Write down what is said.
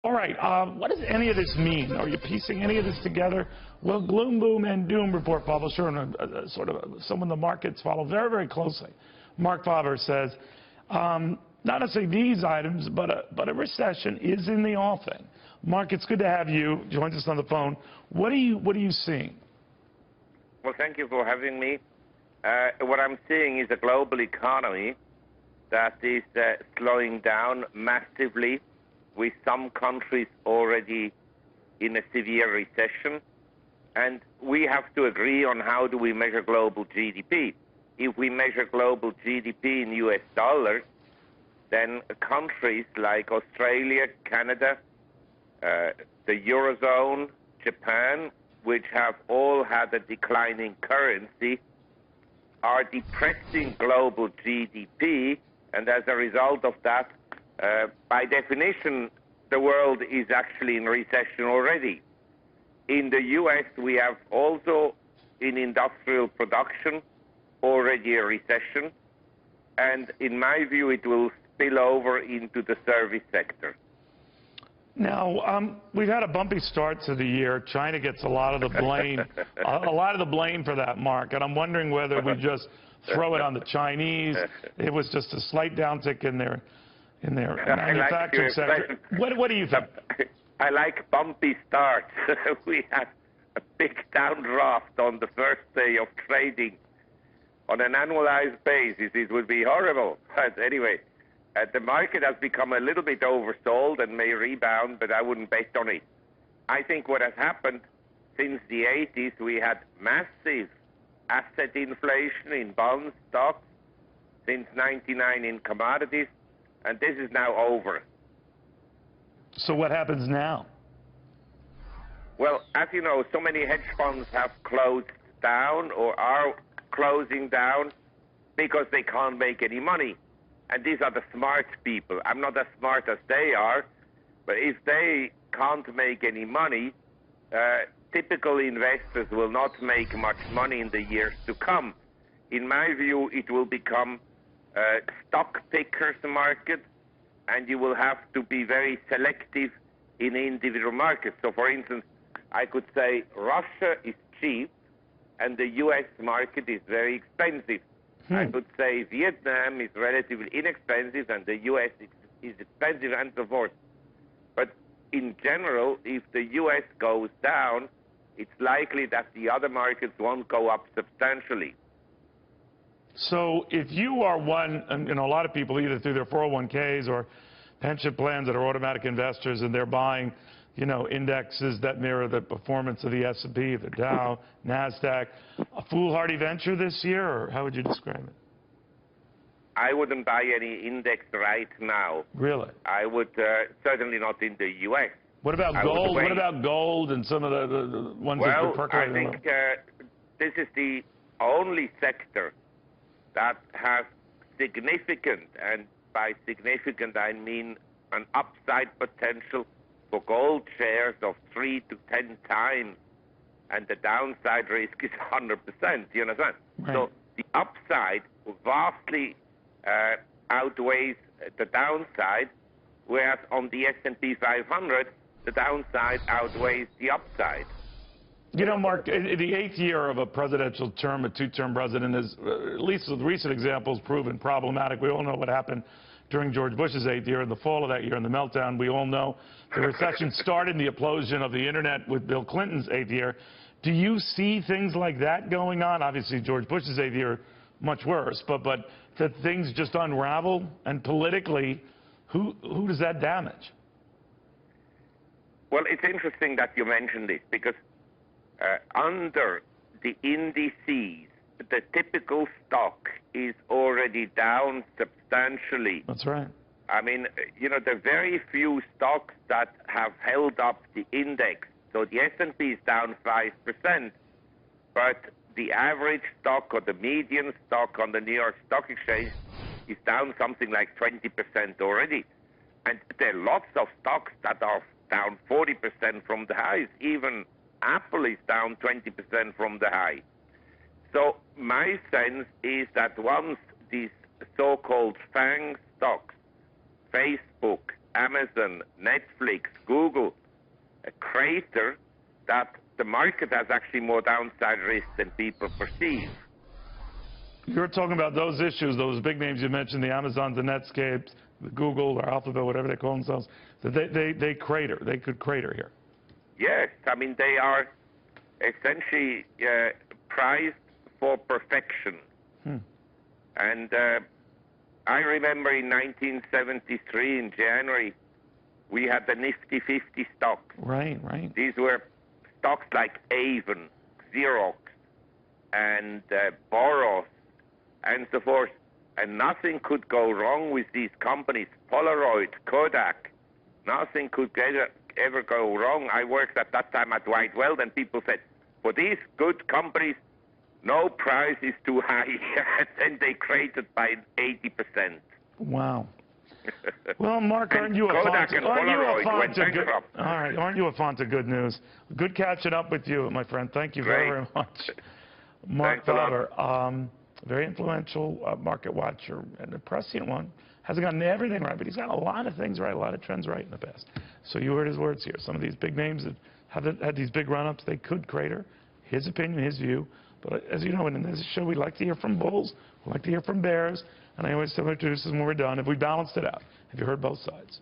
All right, what does any of this mean? Are you piecing any of this together? Well, gloom, boom, and doom report publisher and sort of someone the markets follow very, very closely, Marc Faber says, not necessarily these items, but a recession is in the offing. Marc, it's good to have you. Joins us on the phone. What are you seeing? Well, thank you for having me. What I'm seeing is a global economy that is slowing down massively, with some countries already in a severe recession. And we have to agree on how do we measure global GDP. If we measure global GDP in US dollars, then countries like Australia, Canada, the Eurozone, Japan, which have all had a declining currency, are depressing global GDP, and as a result of that, by definition, the world is actually in recession already. In the US, we have also in industrial production already a recession, and in my view, it will spill over into the service sector. Now, we've had a bumpy start to the year. China gets a lot of the blame, for that, Marc, and I'm wondering whether we just throw it on the Chinese. It was just a slight downtick in their manufacturing sector. What do you think? I like bumpy starts. We had a big downdraft on the first day of trading. On an annualized basis, it would be horrible. But anyway, the market has become a little bit oversold and may rebound, but I wouldn't bet on it. I think what has happened since the 80s, we had massive asset inflation in bonds, stocks, since 99 in commodities, and this is now over. So what happens now? Well, as you know, so many hedge funds have closed down or are closing down because they can't make any money. And these are the smart people. I'm not as smart as they are, but if they can't make any money, typical investors will not make much money in the years to come. In my view, it will become a stock pickers market, and you will have to be very selective in individual markets. So, for instance, I could say Russia is cheap, and the U.S. market is very expensive. I could say Vietnam is relatively inexpensive, and the U.S. is expensive, and so forth. But in general, if the U.S. goes down, it's likely that the other markets won't go up substantially. So if you are one, and a lot of people either through their 401ks or pension plans that are automatic investors, and they're buying, indexes that mirror the performance of the S&P, the Dow, NASDAQ, a foolhardy venture this year, or how would you describe it? I wouldn't buy any index right now. Really? I would certainly not in the U.S. What about gold? What about gold and some of the ones that are percolating? Well, I think this is the only sector that has significant, and by significant I mean an upside potential for gold shares of 3 to 10 times, and the downside risk is 100%. You understand? Right. So the upside vastly outweighs the downside, whereas on the S&P 500, the downside outweighs the upside. Marc, the 8th year of a presidential term, a two-term president, is, at least with recent examples, proven problematic. We all know what happened during George Bush's 8th year, in the fall of that year, in the meltdown. We all know the recession started in the implosion of the internet with Bill Clinton's 8th year. Do you see things like that going on? Obviously, George Bush's 8th year, much worse, but that things just unravel, and politically, who does that damage? Well, it's interesting that you mentioned this, because under the indices, the typical stock is already down substantially. That's right. I mean, there are very few stocks that have held up the index. So the S&P is down 5%, but the average stock or the median stock on the New York Stock Exchange is down something like 20% already. And there are lots of stocks that are down 40% from the highs. Even Apple is down 20% from the high. So my sense is that once these so-called FANG stocks, Facebook, Amazon, Netflix, Google crater, that the market has actually more downside risk than people perceive. You're talking about those issues, those big names you mentioned, the Amazons, the Netscapes, the Google or Alphabet, whatever they call themselves, that they crater. They could crater here. Yes, I mean, they are essentially prized for perfection. And I remember in 1973, in January, we had the Nifty 50 stocks. Right, right. These were stocks like Avon, Xerox, and Boros, and so forth. And nothing could go wrong with these companies. Polaroid, Kodak, nothing could ever go wrong. I worked at that time at White Weld, and people said, for these good companies, no price is too high. And they cratered by 80%. Wow. Well, Mark, aren't you a font of good news? Good catching up with you, my friend. Thank you very, very much. Marc Faber, very influential market watcher and a prescient one. Hasn't gotten everything right, but he's got a lot of things right, a lot of trends right in the past. So you heard his words here. Some of these big names that have had these big run-ups, they could crater. His opinion, his view. But as you know, in this show, we like to hear from bulls, we like to hear from bears, and I always tell my producers when we're done, if we balanced it out, have you heard both sides?